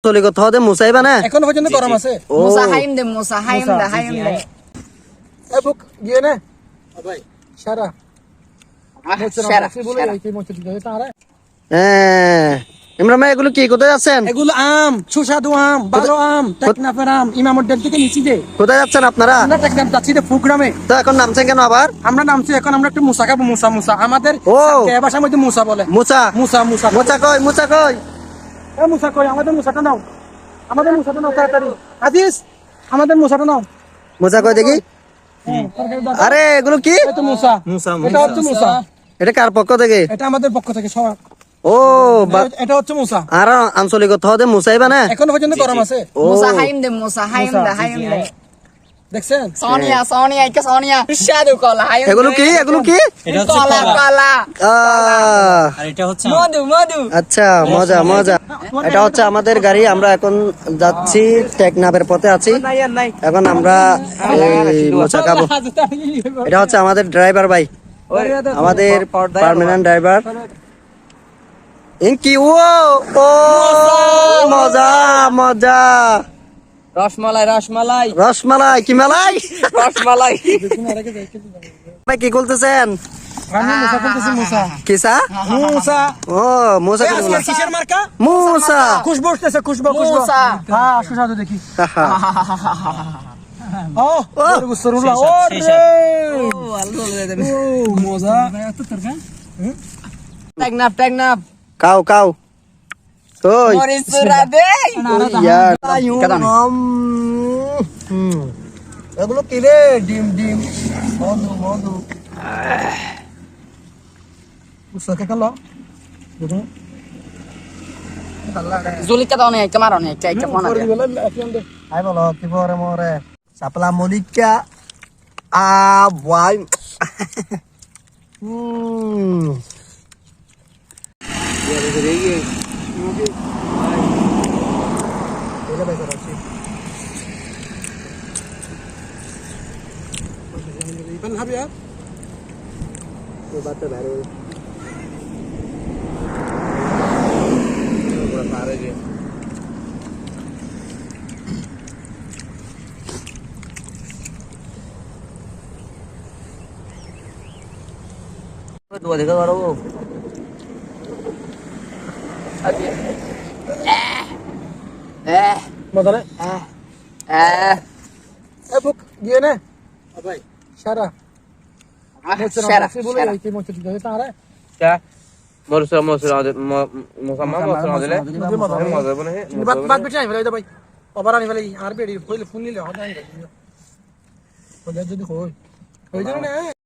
চলে কথা দে মুসাইবা না এখনো পর্যন্ত গরম আছে মুসা হাইম দে মুসা হাইম দে এই বুক গিয়ে নে ভাই সারা সেরা বলে এই কি মতে দিতে তারা হ্যাঁ ইমরান ভাই এগুলো কি কোথায় যাচ্ছেন? এগুলো আম সুস্বাদু আম ভালো আম টেকনাফের আম ইমামউদ্দিন থেকে নিচি দে কোথায় যাচ্ছেন আপনারা? আমরা টেকনাফ যাচ্ছি দে প্রোগ্রামে তো এখন নামছেন কেন আবার? আমরা নামছি এখন আমরা একটু মুসা খাবো মুসা আমাদের ও ভাষার মধ্যে মুসা বলে মুসা মুসা মুসা কই এ মুসা কই আমাদের মুসাটা নাও তাড়াতাড়ি আজিজ আমাদের মুসাটা নাও মুসা কই দেখি। আরে এগুলো কি? এই তো মুসা এটা হচ্ছে মুসা এটা কার পক্ষ থেকে? এটা আমাদের পক্ষ থেকে সব ও এটা হচ্ছে মুসা আর আঞ্চলিক কথা দে মুসাইবা না এখনো পর্যন্ত গরম আছে ও মুসা হাইম দে হাইম দে দেখছেন সোনিয়া কে সোনিয়া সুস্বাদু কলা হাইম এগুলো কি এটা হচ্ছে কলা কলা আহ আর এটা হচ্ছে মধু আচ্ছা মজা এটা হচ্ছে আমাদের গাড়ি। আমরা এখন যাচ্ছি টেকনাফের পথে আছি। এখন আমরা এই মোচা খাবো। এটা হচ্ছে আমাদের ড্রাইভার ভাই, আমাদের পার্মানেন্ট ড্রাইভার ইনকি। ও মজা রসমালাই কি মালাই ভাই কি বলতেছেন? আমি মুসা বলতেছি মুসা কিসা ও মুসা কি বললা? কিসের মার্কা মুসা খুশবু উঠতেছে খুশবু মুসা। হ্যাঁ সুস্বাদু দেখি ও গুসরুল্লাহ ও রে মজা টেকনাফ কাও ওই মরিসুরা দে ইয়ার কেদান এগুলো কি রে ডিম মধু মুসা কে খালো দেখুন জুলিকা দাও নে কামার নে চাই ফোন দে আই বলো কি পরে মরে সাপলা মলিকা বয় dua tiga baru মজা রে এই বুক গিয়ে নে ভাই সারা সেরা বলে এই কি মতে দিতে তারা क्या मोरसरा বাদ বিটাই ফেলাই দে ভাই আবার আনি ফেলাই আর বেড়ি ফোন নিলে হয় না যদি হয় হই জানে না